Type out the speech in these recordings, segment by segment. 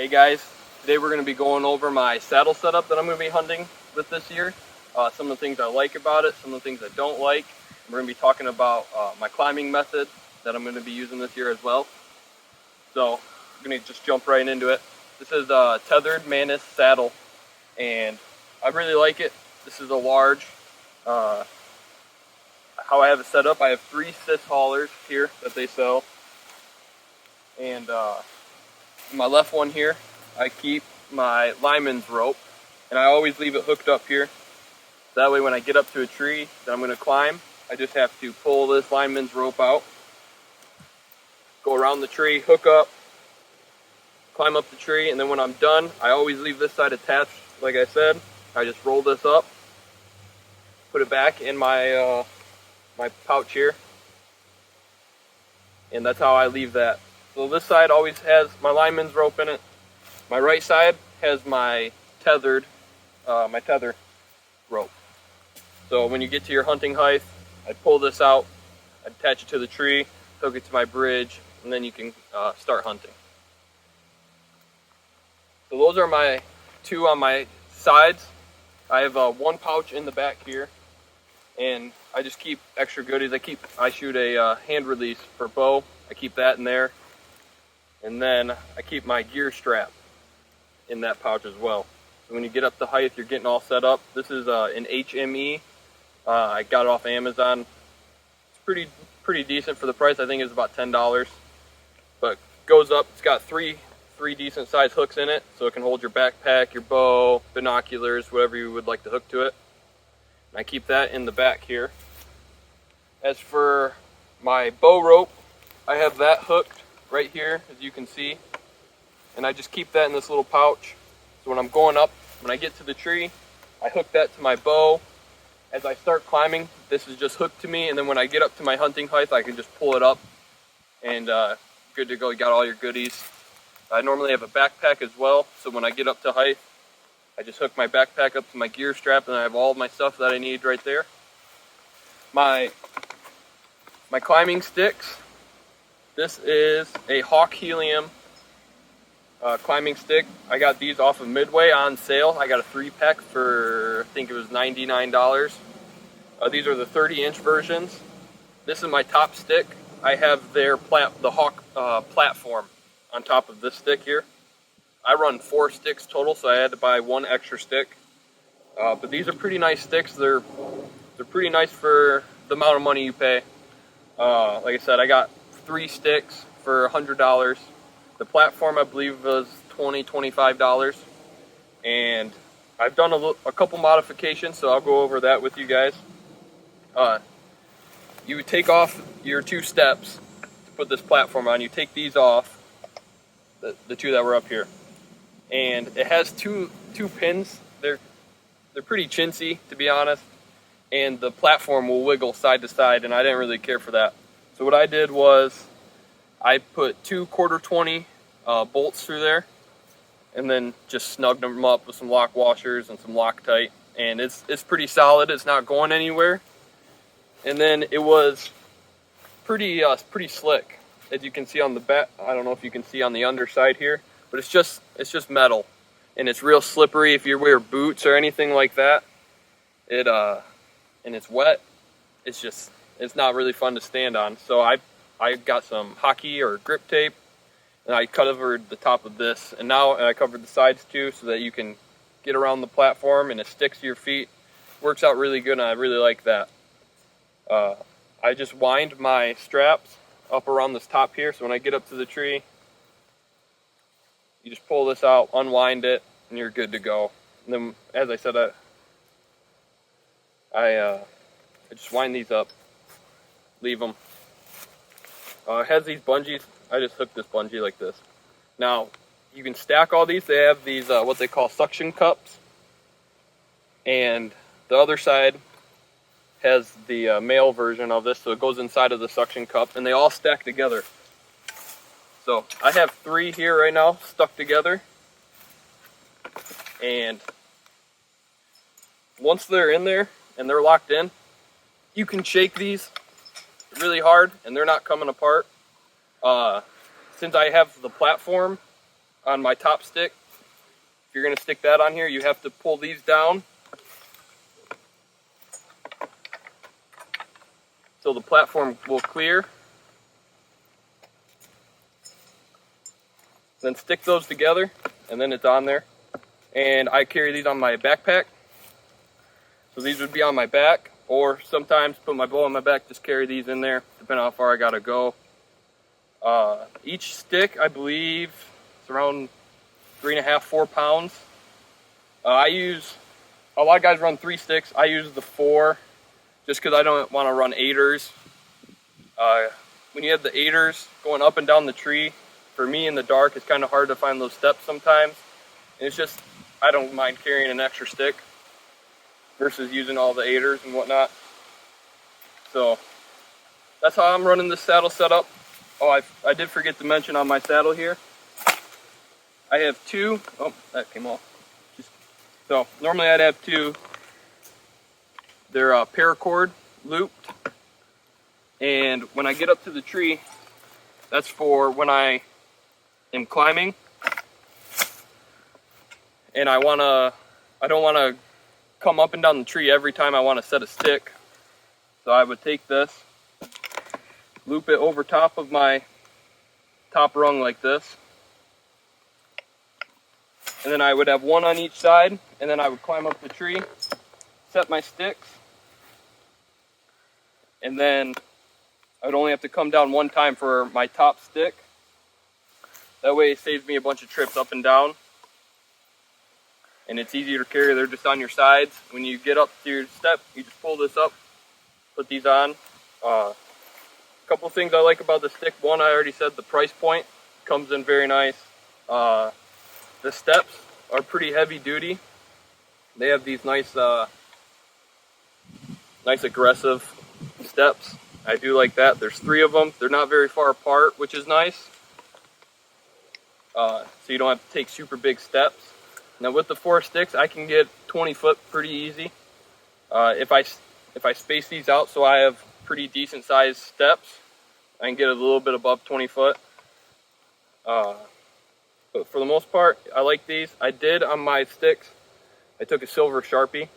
Hey guys, today we're going to be going over my saddle setup that I'm going to be hunting with this year. Some of the things I like about it, some of the things I don't like. We're going to be talking about my climbing method that I'm going to be using this year as well. So I'm going to just jump right into it. This is a Tethrd Mantis saddle, and I really like it. This is a large. How I have it set up, I have 3 sys haulers here that they sell. And my left one here, I keep my lineman's rope, and I always leave it hooked up here. That way when I get up to a tree that I'm going to climb, I just have to pull this lineman's rope out, go around the tree, hook up, climb up the tree, and then when I'm done, I always leave this side attached. Like I said, I just roll this up, put it back in my my pouch here, and that's how I leave that. So this side always has my lineman's rope in it. My right side has my Tether rope. So when you get to your hunting height, I pull this out, I attach it to the tree, hook it to my bridge, and then you can start hunting. So those are my 2 on my sides. I have 1 pouch in the back here, and I just keep extra goodies. I shoot a hand release for bow. I keep that in there. And then I keep my gear strap in that pouch as well. So when you get up the height, you're getting all set up. This is an HME. I got it off Amazon. It's pretty decent for the price. I think it's about $10. But goes up. It's got three decent sized hooks in it, so it can hold your backpack, your bow, binoculars, whatever you would like to hook to it. And I keep that in the back here. As for my bow rope, I have that hooked right here, as you can see, and I just keep that in this little pouch. So when I'm going up, when I get to the tree, I hook that to my bow. As I start climbing, this is just hooked to me, and then when I get up to my hunting height, I can just pull it up, and good to go. You got all your goodies. I normally have a backpack as well, so when I get up to height, I just hook my backpack up to my gear strap, and I have all of my stuff that I need right there. My climbing sticks. This is a Hawk Helium climbing stick. I got these off of Midway on sale. I got a 3-pack for, I think it was $99. These are the 30-inch versions. This is my top stick. I have the Hawk platform on top of this stick here. I run 4 sticks total, so I had to buy 1 extra stick. But these are pretty nice sticks. They're pretty nice for the amount of money you pay. Like I said, I got 3 sticks for $100. The platform, I believe, was $25. And I've done a couple modifications, so I'll go over that with you guys. You would take off your 2 steps to put this platform on. You take these off, the 2 that were up here, and it has two pins. They're pretty chintzy, to be honest, and the platform will wiggle side to side, and I didn't really care for that. So what I did was I put 2 1/4-20 bolts through there, and then just snugged them up with some lock washers and some Loctite, and it's pretty solid. It's not going anywhere. And then it was pretty slick, as you can see on the back. I don't know if you can see on the underside here, but it's just metal, and it's real slippery if you wear boots or anything like that. And it's wet. It's not really fun to stand on. So I got some hockey or grip tape, and I covered the top of this, and now I covered the sides too, so that you can get around the platform and it sticks to your feet. Works out really good, and I really like that. I just wind my straps up around this top here, so when I get up to the tree, you just pull this out, unwind it, and you're good to go. And then, as I said, I just wind these up, leave them. It has these bungees. I just hook this bungee like this. Now, you can stack all these. They have these, what they call suction cups. And the other side has the male version of this, so it goes inside of the suction cup, and they all stack together. So I have 3 here right now stuck together. And once they're in there and they're locked in, you can shake these really hard and they're not coming apart. Since I have the platform on my top stick. If you're going to stick that on here, you have to pull these down so the platform will clear. Then stick those together, and then it's on there. And I carry these on my backpack. So these would be on my back, or sometimes put my bow on my back, just carry these in there, depending on how far I gotta go. Each stick, I believe, is around 3.5, 4 pounds. I use, a lot of guys run 3 sticks. I use the 4, just because I don't want to run 8ers. When you have the 8ers going up and down the tree, for me in the dark, it's kind of hard to find those steps sometimes. And it's just, I don't mind carrying an extra stick versus using all the 8ers and whatnot. So that's how I'm running this saddle setup. Oh, I did forget to mention on my saddle here, I have 2. Oh, that came off. So normally I'd have 2. They're Paracord Loop. And when I get up to the tree, that's for when I am climbing. And I don't want to come up and down the tree every time I want to set a stick. So I would take this, loop it over top of my top rung like this. And then I would have 1 on each side, and then I would climb up the tree, set my sticks, and then I would only have to come down 1 time for my top stick. That way it saves me a bunch of trips up and down. And it's easier to carry, they're just on your sides. When you get up to your step, you just pull this up, put these on. A couple things I like about the stick. One, I already said, the price point comes in very nice. The steps are pretty heavy duty. They have these nice aggressive steps. I do like that. There's 3 of them. They're not very far apart, which is nice. So you don't have to take super big steps. Now with the 4 sticks, I can get 20 foot pretty easy. If I space these out so I have pretty decent sized steps, I can get a little bit above 20 foot. But for the most part, I like these. I did on my sticks, I took a silver Sharpie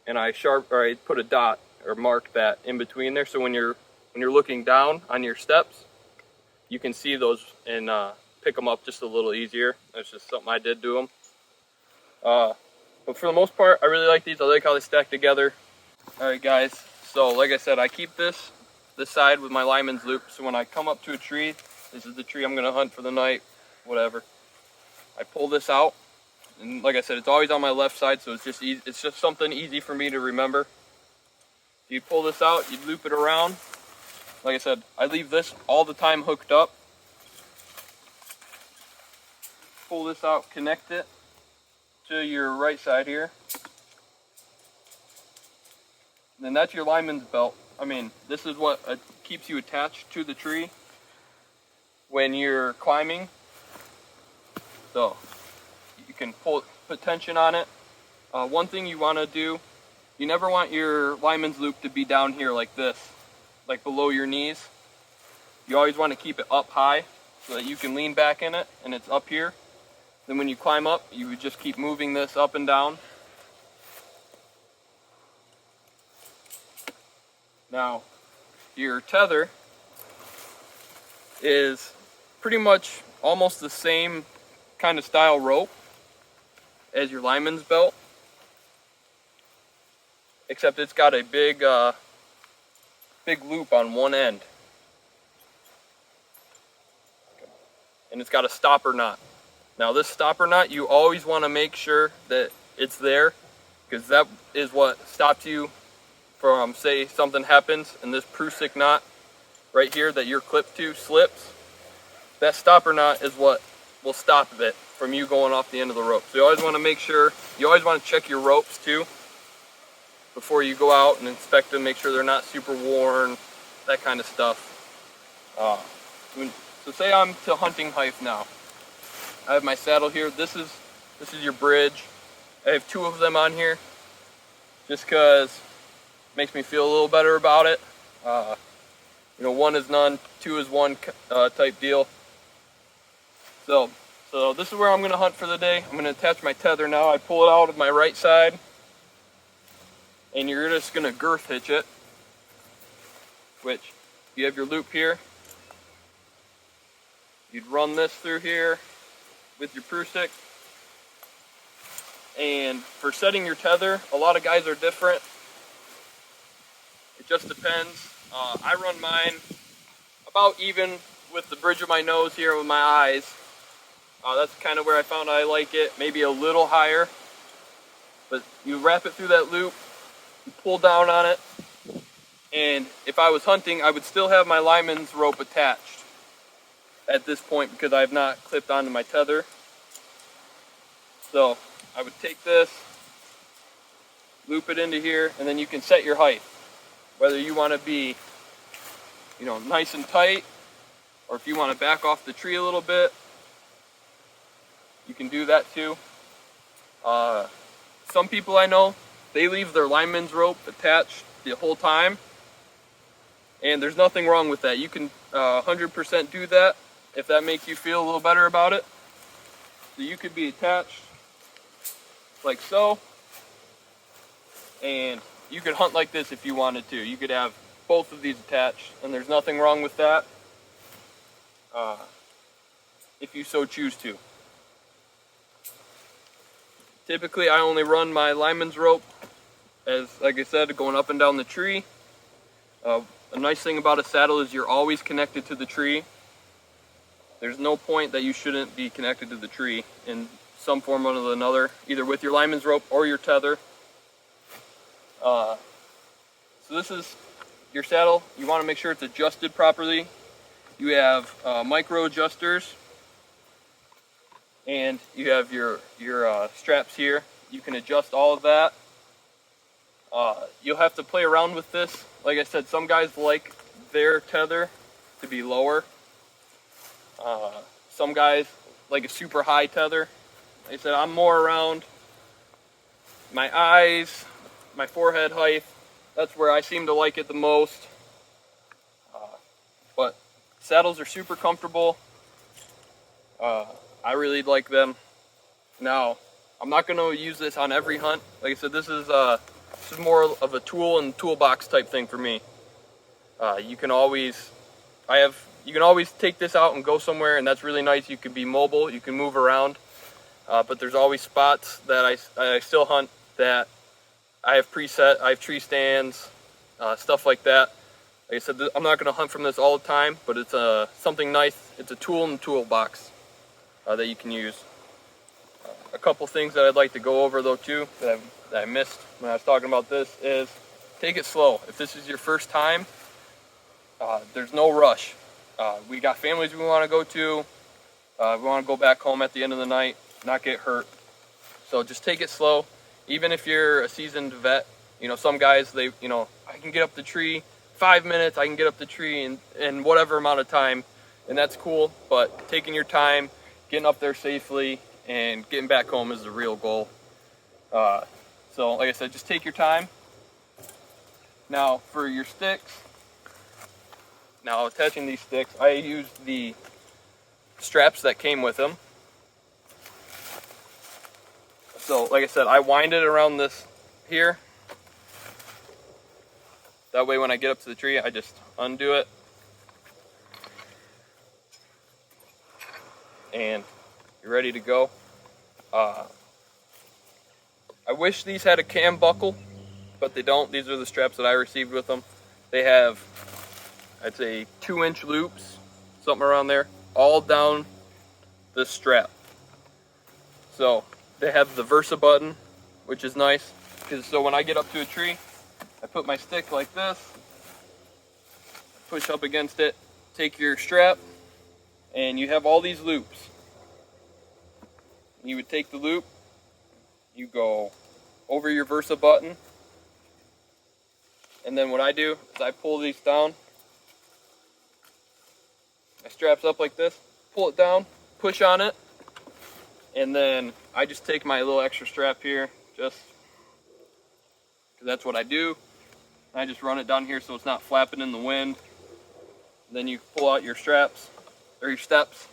and I put a dot or marked that in between there, so when you're looking down on your steps, you can see those and pick them up just a little easier. That's just something I did to them. But for the most part, I really like these. I like how they stack together. Alright guys, so like I said, I keep this side with my lineman's loop, so when I come up to a tree, this is the tree I'm going to hunt for the night, whatever. I pull this out, and like I said, it's always on my left side, so it's just easy. It's just something easy for me to remember. You pull this out, you loop it around. Like I said, I leave this all the time hooked up. Pull this out, connect it to your right side here. And then that's your lineman's belt. I mean, this is what keeps you attached to the tree when you're climbing. So you can put tension on it. One thing you want to do, you never want your lineman's loop to be down here like this, like below your knees. You always want to keep it up high so that you can lean back in it and it's up here. Then when you climb up, you would just keep moving this up and down. Now, your tether is pretty much almost the same kind of style rope as your lineman's belt, except it's got a big loop on one end, and it's got a stopper knot. Now this stopper knot, you always want to make sure that it's there, because that is what stops you from, say something happens and this prusik knot right here that you're clipped to slips. That stopper knot is what will stop it from you going off the end of the rope. So you always want to make sure, you always want to check your ropes too before you go out and inspect them, make sure they're not super worn, that kind of stuff. So say I'm to hunting height now. I have my saddle here. This is your bridge. I have 2 of them on here just because it makes me feel a little better about it. You know, 1 is none, 2 is 1 type deal. So So this is where I'm going to hunt for the day. I'm going to attach my tether now. I pull it out of my right side, and you're just going to girth hitch it, which you have your loop here. You'd run this through here with your prue stick. And for setting your tether, a lot of guys are different. It just depends. I run mine about even with the bridge of my nose here with my eyes. That's kind of where I found I like it, maybe a little higher. But you wrap it through that loop, you pull down on it, and if I was hunting, I would still have my lineman's rope attached at this point because I have not clipped onto my tether. So I would take this, loop it into here, and then you can set your height. Whether you want to be, nice and tight, or if you want to back off the tree a little bit, you can do that too. Some people I know, they leave their lineman's rope attached the whole time, and there's nothing wrong with that. You can 100% do that if that makes you feel a little better about it. So you could be attached like so, and you could hunt like this if you wanted to. You could have both of these attached, and there's nothing wrong with that if you so choose to. Typically, I only run my lineman's rope like I said, going up and down the tree. A nice thing about a saddle is you're always connected to the tree. There's no point that you shouldn't be connected to the tree in some form or another, either with your lineman's rope or your tether. So this is your saddle. You want to make sure it's adjusted properly. You have micro adjusters, and you have your straps here. You can adjust all of that. You'll have to play around with this. Like I said, some guys like their tether to be lower. Some guys like a super high tether. Like I said, I'm more around my eyes, my forehead height. That's where I seem to like it the most. But saddles are super comfortable. I really like them. Now, I'm not going to use this on every hunt. Like I said, this is more of a tool and toolbox type thing for me. You can always take this out and go somewhere, and that's really nice. You can be mobile, you can move around. But there's always spots that I still hunt that I have preset. I have tree stands, stuff like that. Like I said, I'm not going to hunt from this all the time, but it's something nice. It's a tool in the toolbox that you can use. A couple things that I'd like to go over though too that I missed when I was talking about this is take it slow. If this is your first time, there's no rush. We got families we want to go to. We want to go back home at the end of the night, not get hurt. So just take it slow. Even if you're a seasoned vet, some guys, I can get up the tree 5 minutes, I can get up the tree in whatever amount of time, and that's cool. But taking your time, getting up there safely, and getting back home is the real goal. So like I said, just take your time. Now for your sticks, now attaching these sticks, I used the straps that came with them. So like I said, I wind it around this here. That way when I get up to the tree, I just undo it. And you're ready to go. I wish these had a cam buckle, but they don't. These are the straps that I received with them. They have, I'd say, 2-inch loops, something around there, all down this strap. So they have the Versa button, which is nice, because so when I get up to a tree, I put my stick like this, push up against it, take your strap, and you have all these loops. You would take the loop, you go over your Versa button, and then what I do is I pull these down. My strap's up like this, pull it down, push on it, and then I just take my little extra strap here, just because that's what I do. I just run it down here so it's not flapping in the wind. Then you pull out your straps, or your steps.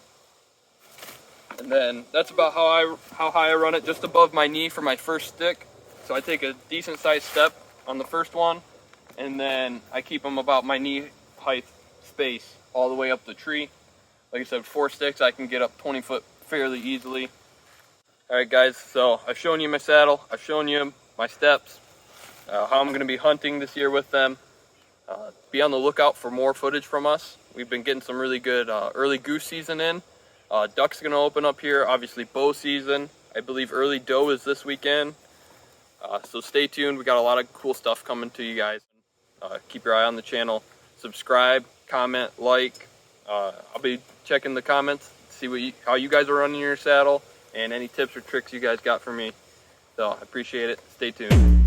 And then that's about how high I run it, just above my knee for my first stick. So I take a decent sized step on the first one, and then I keep them about my knee height space all the way up the tree. Like I said, 4 sticks, I can get up 20 foot fairly easily. All right, guys, so I've shown you my saddle, I've shown you my steps, how I'm going to be hunting this year with them. Be on the lookout for more footage from us. We've been getting some really good early goose season in. Duck's going to open up here, obviously bow season. I believe early doe is this weekend. So stay tuned, we got a lot of cool stuff coming to you guys. Keep your eye on the channel, subscribe, comment, like. I'll be checking the comments, see how you guys are running your saddle, and any tips or tricks you guys got for me. So I appreciate it, stay tuned.